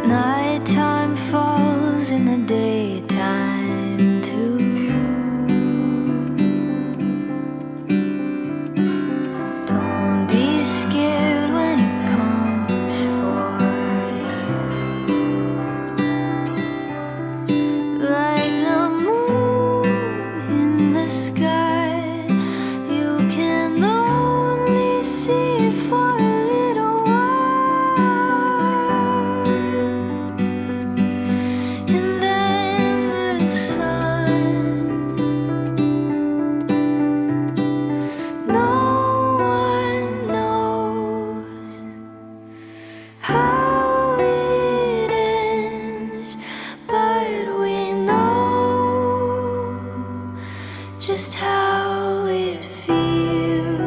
Nighttime falls in the daytime too. Don't be scared when it comes for you. Like the moon in the sky, you can only see it for a little while. And then the sun. No one knows how it ends, but we know just how it feels.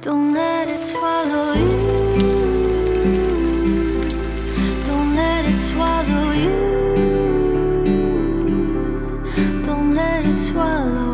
Don't let it swallow you. Don't let it swallow you. Don't let it swallow